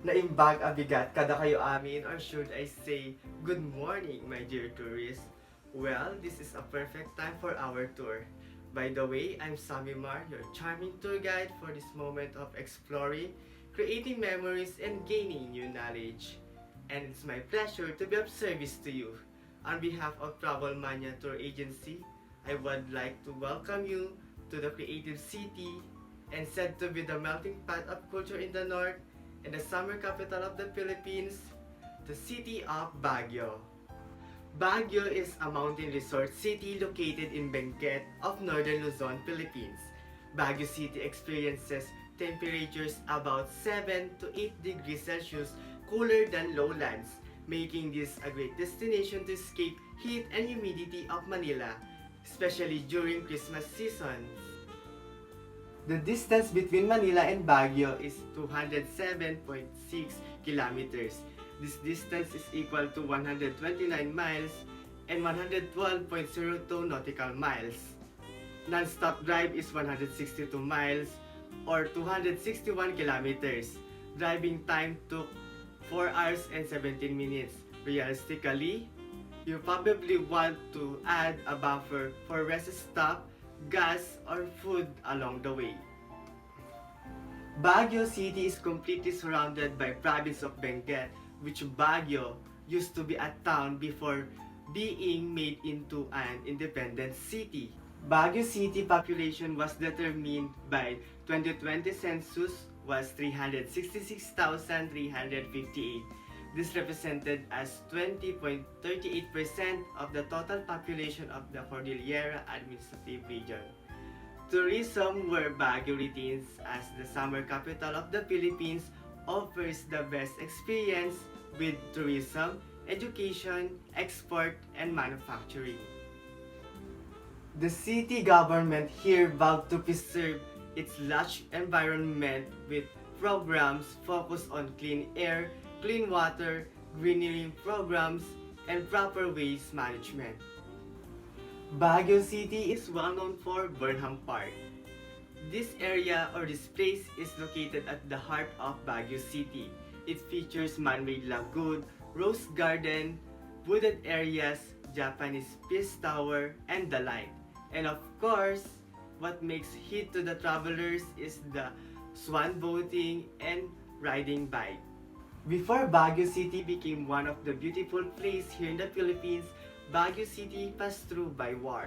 Naimbag ang bigat kada kayo amin, or should I say, good morning my dear tourists. Well, this is a perfect time for our tour. By the way, I'm Sammy, your charming tour guide for this moment of exploring, creating memories, and gaining new knowledge. And it's my pleasure to be of service to you. On behalf of Travel Mania Tour Agency, I would like to welcome you to the creative city and said to be the melting pot of culture in the north and the summer capital of the Philippines, the city of Baguio. Baguio is a mountain resort city located in Benguet of northern Luzon, Philippines. Baguio City experiences temperatures about 7 to 8 degrees Celsius cooler than lowlands, making this a great destination to escape heat and humidity of Manila, especially during Christmas season. The distance between Manila and Baguio is 207.6 kilometers. This distance is equal to 129 miles and 112.02 nautical miles. Non-stop drive is 162 miles or 261 kilometers. Driving time took 4 hours and 17 minutes. Realistically, you probably want to add a buffer for rest stop, gas, or food along the way. Baguio City is completely surrounded by province of Benguet, which Baguio used to be a town before being made into an independent city. Baguio City population was determined by 2020 census was 366,358. This represented as 20.38% of the total population of the Cordillera Administrative Region. Tourism, where Baguio retains as the summer capital of the Philippines, offers the best experience with tourism, education, export, and manufacturing. The city government here vowed to preserve its lush environment with programs focused on clean air, clean water, greenery programs, and proper waste management. Baguio City is well known for Burnham Park. This area or this place is located at the heart of Baguio City. It features man-made lagoon, rose garden, wooded areas, Japanese Peace Tower, and the like. And of course, what makes hit to the travelers is the swan boating and riding bike. Before Baguio City became one of the beautiful places here in the Philippines, Baguio City passed through by war.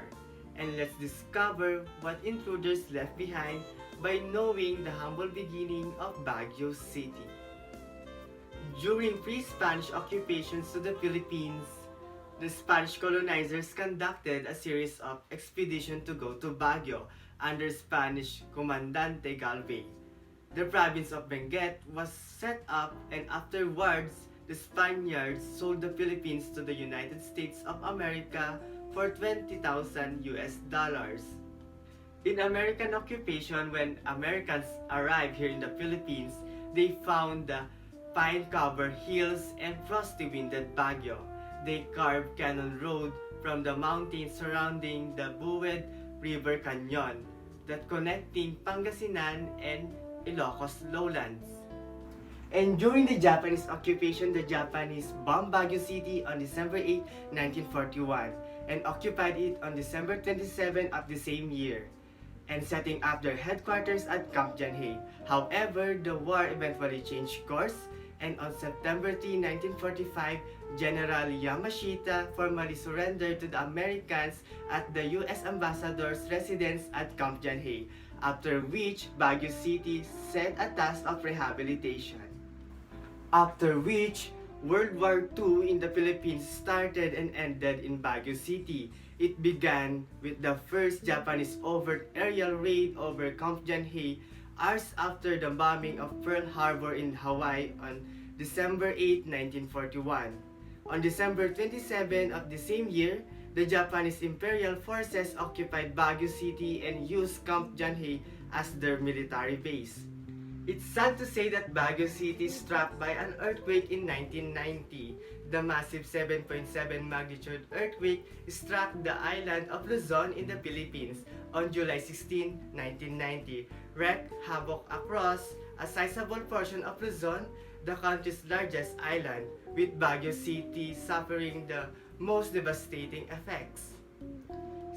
And let's discover what intruders left behind by knowing the humble beginning of Baguio City. During pre-Spanish occupations to the Philippines, the Spanish colonizers conducted a series of expeditions to go to Baguio under Spanish Comandante Galvez. The province of Benguet was set up, and afterwards, the Spaniards sold the Philippines to the United States of America for 20,000 US dollars. In American occupation, when Americans arrived here in the Philippines, they found the pine-covered hills and frosty-winded Baguio. They carved Cannon Road from the mountains surrounding the Buwed River Canyon that connecting Pangasinan and Ilocos lowlands. And during the Japanese occupation, the Japanese bombed Baguio City on December 8, 1941 and occupied it on December 27 of the same year and setting up their headquarters at Camp Janhay. However, the war eventually changed course, and on September 3, 1945, General Yamashita formally surrendered to the Americans at the U.S. Ambassador's residence at Camp Janhay, after which Baguio City set a task of rehabilitation. After which, World War II in the Philippines started and ended in Baguio City. It began with the first Japanese overt aerial raid over Camp Janhay hours after the bombing of Pearl Harbor in Hawaii on December 8, 1941. On December 27 of the same year, the Japanese Imperial Forces occupied Baguio City and used Camp Janhay as their military base. It's sad to say that Baguio City is struck by an earthquake in 1990. The massive 7.7 magnitude earthquake struck the island of Luzon in the Philippines on July 16, 1990, wreaked havoc across a sizable portion of Luzon, the country's largest island, with Baguio City suffering the most devastating effects.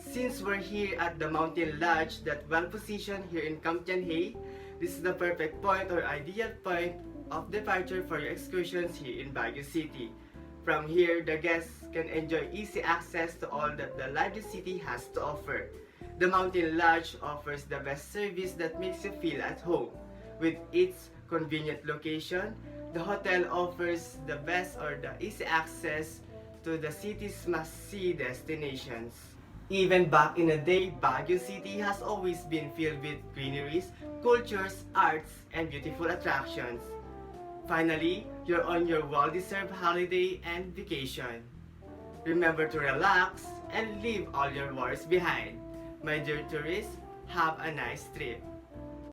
Since we're here at the mountain lodge that well positioned here in Camtianhay, this is the perfect point or ideal point of departure for your excursions here in Baguio City. From here, the guests can enjoy easy access to all that the largest city has to offer. The mountain lodge offers the best service that makes you feel at home. With its convenient location, the hotel offers the best or the easy access to the city's must-see destinations. Even back in the day, Baguio City has always been filled with greeneries, cultures, arts, and beautiful attractions. Finally, you're on your well-deserved holiday and vacation. Remember to relax and leave all your worries behind. My dear tourists, have a nice trip.